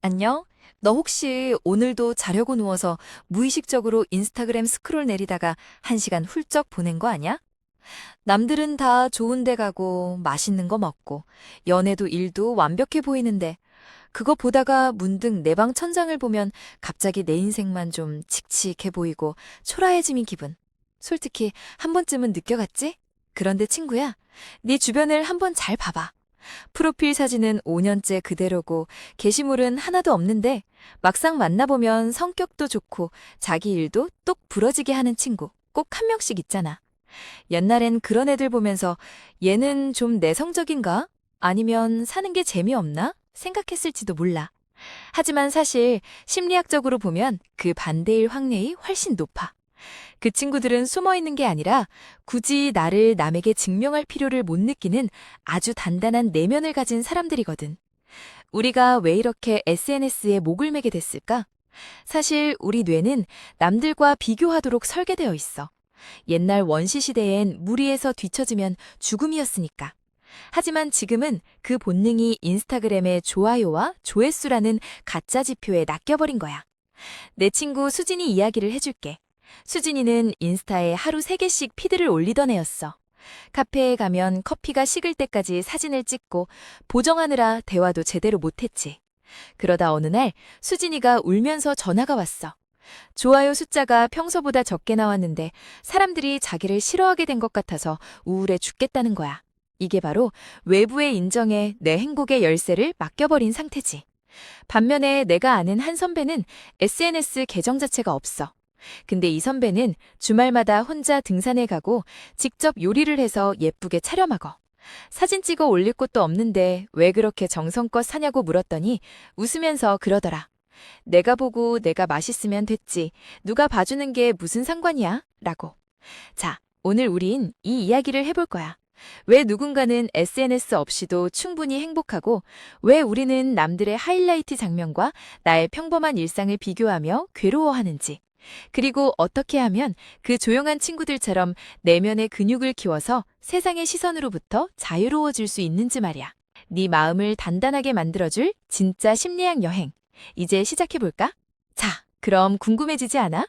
안녕? 너 혹시 오늘도 자려고 누워서 무의식적으로 인스타그램 스크롤 내리다가 1시간 훌쩍 보낸 거 아니야? 남들은 다 좋은 데 가고 맛있는 거 먹고 연애도 일도 완벽해 보이는데 그거 보다가 문득 내 방 천장을 보면 갑자기 내 인생만 좀 칙칙해 보이고 초라해지는 기분. 솔직히 한 번쯤은 느껴갔지? 그런데 친구야, 네 주변을 한번 잘 봐봐. 프로필 사진은 5년째 그대로고 게시물은 하나도 없는데 막상 만나보면 성격도 좋고 자기 일도 똑 부러지게 하는 친구 꼭 한 명씩 있잖아. 옛날엔 그런 애들 보면서 얘는 좀 내성적인가? 아니면 사는 게 재미없나? 생각했을지도 몰라. 하지만 사실 심리학적으로 보면 그 반대일 확률이 훨씬 높아. 그 친구들은 숨어 있는 게 아니라 굳이 나를 남에게 증명할 필요를 못 느끼는 아주 단단한 내면을 가진 사람들이거든. 우리가 왜 이렇게 SNS에 목을 매게 됐을까? 사실 우리 뇌는 남들과 비교하도록 설계되어 있어. 옛날 원시 시대엔 무리해서 뒤처지면 죽음이었으니까. 하지만 지금은 그 본능이 인스타그램의 좋아요와 조회수라는 가짜 지표에 낚여버린 거야. 내 친구 수진이 이야기를 해줄게. 수진이는 인스타에 하루 3개씩 피드를 올리던 애였어. 카페에 가면 커피가 식을 때까지 사진을 찍고 보정하느라 대화도 제대로 못했지. 그러다 어느 날 수진이가 울면서 전화가 왔어. 좋아요 숫자가 평소보다 적게 나왔는데 사람들이 자기를 싫어하게 된 것 같아서 우울해 죽겠다는 거야. 이게 바로 외부의 인정에 내 행복의 열쇠를 맡겨버린 상태지. 반면에 내가 아는 한 선배는 SNS 계정 자체가 없어. 근데 이 선배는 주말마다 혼자 등산에 가고 직접 요리를 해서 예쁘게 차려 먹어. 사진 찍어 올릴 곳도 없는데 왜 그렇게 정성껏 사냐고 물었더니 웃으면서 그러더라. 내가 보고 내가 맛있으면 됐지. 누가 봐주는 게 무슨 상관이야? 라고. 자, 오늘 우린 이 이야기를 해볼 거야. 왜 누군가는 SNS 없이도 충분히 행복하고 왜 우리는 남들의 하이라이트 장면과 나의 평범한 일상을 비교하며 괴로워하는지. 그리고 어떻게 하면 그 조용한 친구들처럼 내면의 근육을 키워서 세상의 시선으로부터 자유로워질 수 있는지 말이야. 네 마음을 단단하게 만들어줄 진짜 심리학 여행. 이제 시작해볼까? 자, 그럼 궁금해지지 않아?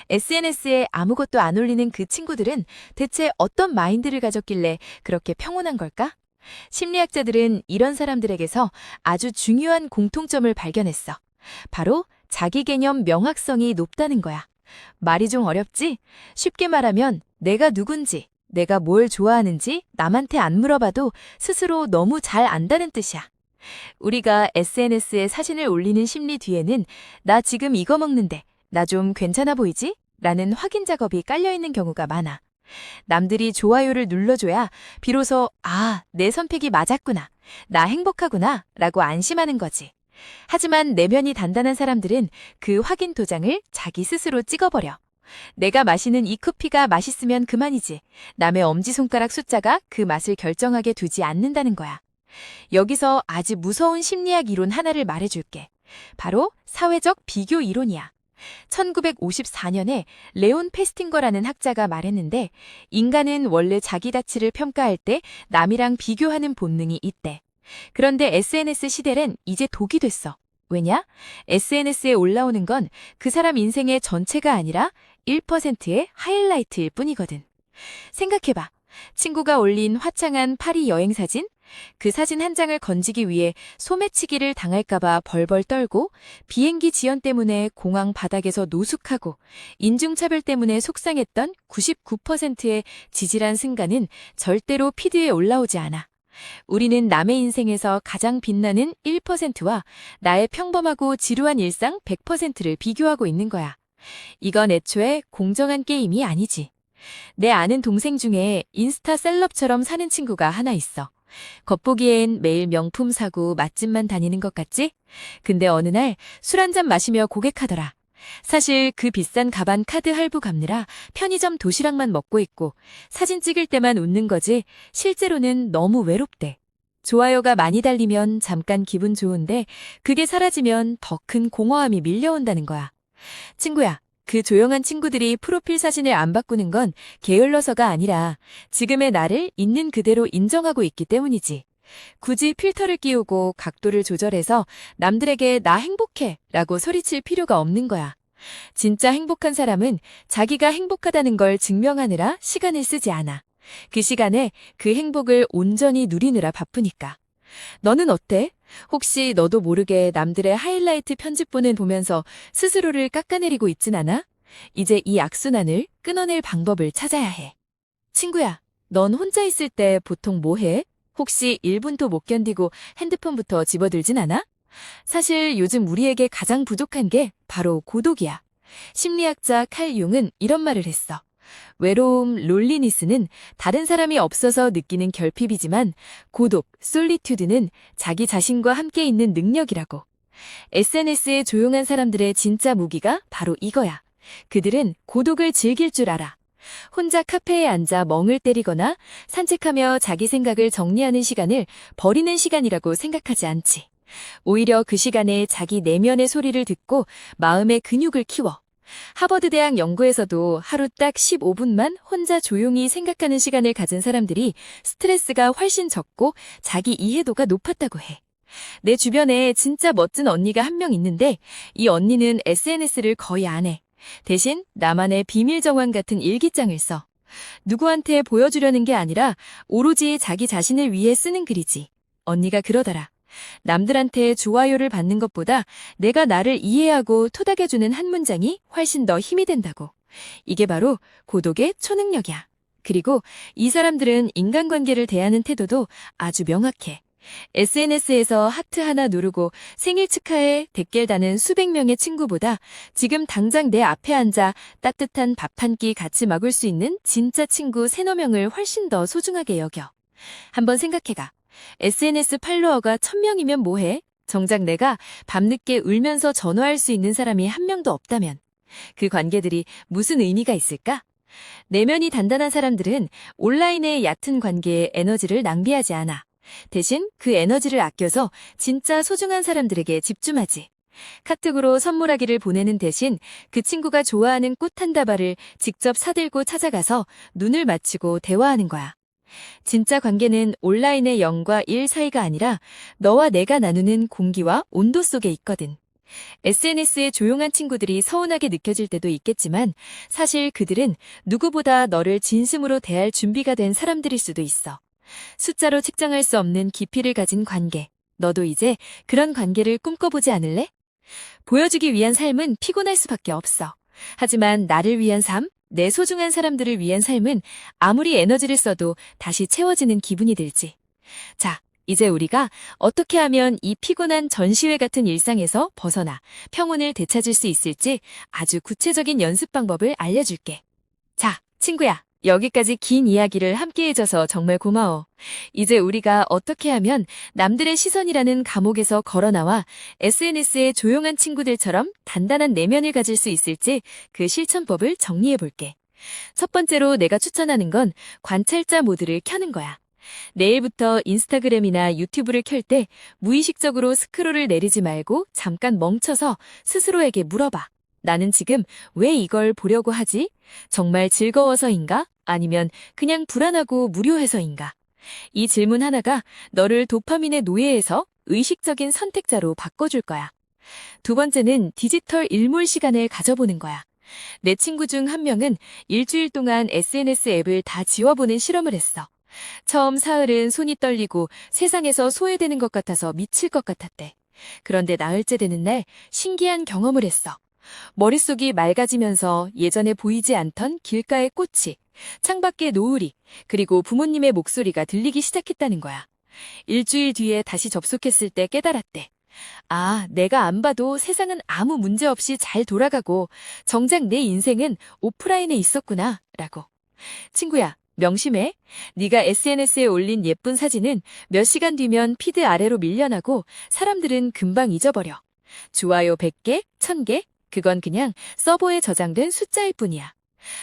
SNS에 아무것도 안 올리는 그 친구들은 대체 어떤 마인드를 가졌길래 그렇게 평온한 걸까? 심리학자들은 이런 사람들에게서 아주 중요한 공통점을 발견했어. 바로 자기 개념 명확성이 높다는 거야. 말이 좀 어렵지? 쉽게 말하면 내가 누군지, 내가 뭘 좋아하는지 남한테 안 물어봐도 스스로 너무 잘 안다는 뜻이야. 우리가 SNS에 사진을 올리는 심리 뒤에는 나 지금 이거 먹는데 나 좀 괜찮아 보이지? 라는 확인 작업이 깔려있는 경우가 많아. 남들이 좋아요를 눌러줘야 비로소 내 선택이 맞았구나. 나 행복하구나. 라고 안심하는 거지. 하지만 내면이 단단한 사람들은 그 확인 도장을 자기 스스로 찍어버려. 내가 마시는 이 커피가 맛있으면 그만이지. 남의 엄지손가락 숫자가 그 맛을 결정하게 두지 않는다는 거야. 여기서 아주 무서운 심리학 이론 하나를 말해줄게. 바로 사회적 비교 이론이야. 1954년에 레온 페스팅거라는 학자가 말했는데 인간은 원래 자기 가치를 평가할 때 남이랑 비교하는 본능이 있대. 그런데 SNS 시대는 이제 독이 됐어. 왜냐? SNS에 올라오는 건 그 사람 인생의 전체가 아니라 1%의 하이라이트일 뿐이거든. 생각해봐. 친구가 올린 화창한 파리 여행 사진? 그 사진 한 장을 건지기 위해 소매치기를 당할까봐 벌벌 떨고 비행기 지연 때문에 공항 바닥에서 노숙하고 인종차별 때문에 속상했던 99%의 지질한 순간은 절대로 피드에 올라오지 않아. 우리는 남의 인생에서 가장 빛나는 1%와 나의 평범하고 지루한 일상 100%를 비교하고 있는 거야. 이건 애초에 공정한 게임이 아니지. 내 아는 동생 중에 인스타 셀럽처럼 사는 친구가 하나 있어. 겉보기엔 매일 명품 사고 맛집만 다니는 것 같지? 근데 어느 날 술 한잔 마시며 고백하더라. 사실 그 비싼 가방 카드 할부 갚느라 편의점 도시락만 먹고 있고 사진 찍을 때만 웃는 거지 실제로는 너무 외롭대. 좋아요가 많이 달리면 잠깐 기분 좋은데 그게 사라지면 더 큰 공허함이 밀려온다는 거야. 친구야, 그 조용한 친구들이 프로필 사진을 안 바꾸는 건 게을러서가 아니라 지금의 나를 있는 그대로 인정하고 있기 때문이지. 굳이 필터를 끼우고 각도를 조절해서 남들에게 나 행복해 라고 소리칠 필요가 없는 거야. 진짜 행복한 사람은 자기가 행복하다는 걸 증명하느라 시간을 쓰지 않아. 그 시간에 그 행복을 온전히 누리느라 바쁘니까. 너는 어때? 혹시 너도 모르게 남들의 하이라이트 편집본을 보면서 스스로를 깎아내리고 있진 않아? 이제 이 악순환을 끊어낼 방법을 찾아야 해. 친구야, 넌 혼자 있을 때 보통 뭐 해? 혹시 1분도 못 견디고 핸드폰부터 집어들진 않아? 사실 요즘 우리에게 가장 부족한 게 바로 고독이야. 심리학자 칼 융은 이런 말을 했어. 외로움, 롤리니스는 다른 사람이 없어서 느끼는 결핍이지만 고독, 솔리튜드는 자기 자신과 함께 있는 능력이라고. SNS의 조용한 사람들의 진짜 무기가 바로 이거야. 그들은 고독을 즐길 줄 알아. 혼자 카페에 앉아 멍을 때리거나 산책하며 자기 생각을 정리하는 시간을 버리는 시간이라고 생각하지 않지. 오히려 그 시간에 자기 내면의 소리를 듣고 마음의 근육을 키워. 하버드 대학 연구에서도 하루 딱 15분만 혼자 조용히 생각하는 시간을 가진 사람들이 스트레스가 훨씬 적고 자기 이해도가 높았다고 해. 내 주변에 진짜 멋진 언니가 한 명 있는데 이 언니는 SNS를 거의 안 해. 대신 나만의 비밀 정원 같은 일기장을 써. 누구한테 보여주려는 게 아니라 오로지 자기 자신을 위해 쓰는 글이지. 언니가 그러더라. 남들한테 좋아요를 받는 것보다 내가 나를 이해하고 토닥여주는 한 문장이 훨씬 더 힘이 된다고. 이게 바로 고독의 초능력이야. 그리고 이 사람들은 인간관계를 대하는 태도도 아주 명확해. SNS에서 하트 하나 누르고 생일 축하해 댓글 다는 수백 명의 친구보다 지금 당장 내 앞에 앉아 따뜻한 밥 한 끼 같이 먹을 수 있는 진짜 친구 세너 명을 훨씬 더 소중하게 여겨. 한번 생각해가. SNS 팔로워가 1000명이면 뭐해? 정작 내가 밤늦게 울면서 전화할 수 있는 사람이 한 명도 없다면 그 관계들이 무슨 의미가 있을까? 내면이 단단한 사람들은 온라인의 얕은 관계에 에너지를 낭비하지 않아. 대신 그 에너지를 아껴서 진짜 소중한 사람들에게 집중하지. 카톡으로 선물하기를 보내는 대신 그 친구가 좋아하는 꽃 한 다발을 직접 사들고 찾아가서 눈을 맞추고 대화하는 거야. 진짜 관계는 온라인의 0과 1 사이가 아니라 너와 내가 나누는 공기와 온도 속에 있거든. SNS의 조용한 친구들이 서운하게 느껴질 때도 있겠지만 사실 그들은 누구보다 너를 진심으로 대할 준비가 된 사람들일 수도 있어. 숫자로 측정할 수 없는 깊이를 가진 관계. 너도 이제 그런 관계를 꿈꿔보지 않을래? 보여주기 위한 삶은 피곤할 수밖에 없어. 하지만 나를 위한 삶, 내 소중한 사람들을 위한 삶은 아무리 에너지를 써도 다시 채워지는 기분이 들지. 자, 이제 우리가 어떻게 하면 이 피곤한 전시회 같은 일상에서 벗어나 평온을 되찾을 수 있을지 아주 구체적인 연습 방법을 알려줄게. 자, 친구야. 여기까지 긴 이야기를 함께 해줘서 정말 고마워. 이제 우리가 어떻게 하면 남들의 시선이라는 감옥에서 걸어나와 SNS의 조용한 친구들처럼 단단한 내면을 가질 수 있을지 그 실천법을 정리해볼게. 첫 번째로 내가 추천하는 건 관찰자 모드를 켜는 거야. 내일부터 인스타그램이나 유튜브를 켤 때 무의식적으로 스크롤을 내리지 말고 잠깐 멈춰서 스스로에게 물어봐. 나는 지금 왜 이걸 보려고 하지? 정말 즐거워서인가? 아니면 그냥 불안하고 무료해서인가? 이 질문 하나가 너를 도파민의 노예에서 의식적인 선택자로 바꿔줄 거야. 두 번째는 디지털 일몰 시간을 가져보는 거야. 내 친구 중 한 명은 일주일 동안 SNS 앱을 다 지워보는 실험을 했어. 처음 사흘은 손이 떨리고 세상에서 소외되는 것 같아서 미칠 것 같았대. 그런데 나흘째 되는 날 신기한 경험을 했어. 머릿속이 맑아지면서 예전에 보이지 않던 길가의 꽃이, 창밖의 노을이, 그리고 부모님의 목소리가 들리기 시작했다는 거야. 일주일 뒤에 다시 접속했을 때 깨달았대. 아, 내가 안 봐도 세상은 아무 문제 없이 잘 돌아가고 정작 내 인생은 오프라인에 있었구나, 라고. 친구야, 명심해. 네가 SNS에 올린 예쁜 사진은 몇 시간 뒤면 피드 아래로 밀려나고 사람들은 금방 잊어버려. 좋아요 100개, 1000개? 그건 그냥 서버에 저장된 숫자일 뿐이야.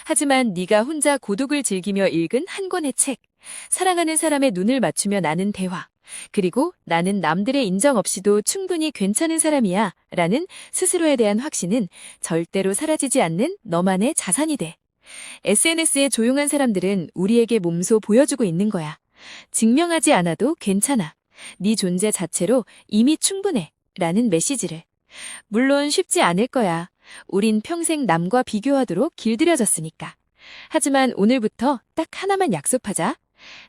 하지만 네가 혼자 고독을 즐기며 읽은 한 권의 책, 사랑하는 사람의 눈을 맞추며 나눈 대화, 그리고 나는 남들의 인정 없이도 충분히 괜찮은 사람이야 라는 스스로에 대한 확신은 절대로 사라지지 않는 너만의 자산이 돼. SNS의 조용한 사람들은 우리에게 몸소 보여주고 있는 거야. 증명하지 않아도 괜찮아. 네 존재 자체로 이미 충분해. 라는 메시지를. 물론 쉽지 않을 거야. 우린 평생 남과 비교하도록 길들여졌으니까. 하지만 오늘부터 딱 하나만 약속하자.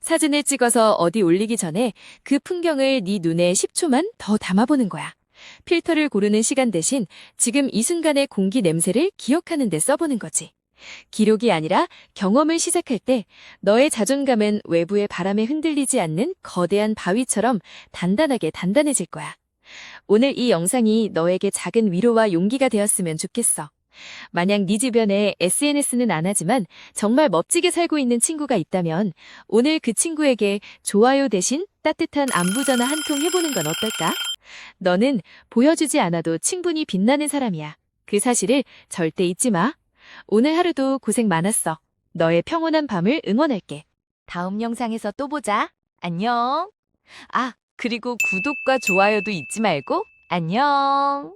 사진을 찍어서 어디 올리기 전에 그 풍경을 네 눈에 10초만 더 담아보는 거야. 필터를 고르는 시간 대신 지금 이 순간의 공기 냄새를 기억하는 데 써보는 거지. 기록이 아니라 경험을 시작할 때 너의 자존감은 외부의 바람에 흔들리지 않는 거대한 바위처럼 단단하게 단단해질 거야. 오늘 이 영상이 너에게 작은 위로와 용기가 되었으면 좋겠어. 만약 네 주변에 SNS는 안 하지만 정말 멋지게 살고 있는 친구가 있다면 오늘 그 친구에게 좋아요 대신 따뜻한 안부 전화 한 통 해보는 건 어떨까? 너는 보여주지 않아도 충분히 빛나는 사람이야. 그 사실을 절대 잊지 마. 오늘 하루도 고생 많았어. 너의 평온한 밤을 응원할게. 다음 영상에서 또 보자. 안녕. 아, 그리고 구독과 좋아요도 잊지 말고 안녕.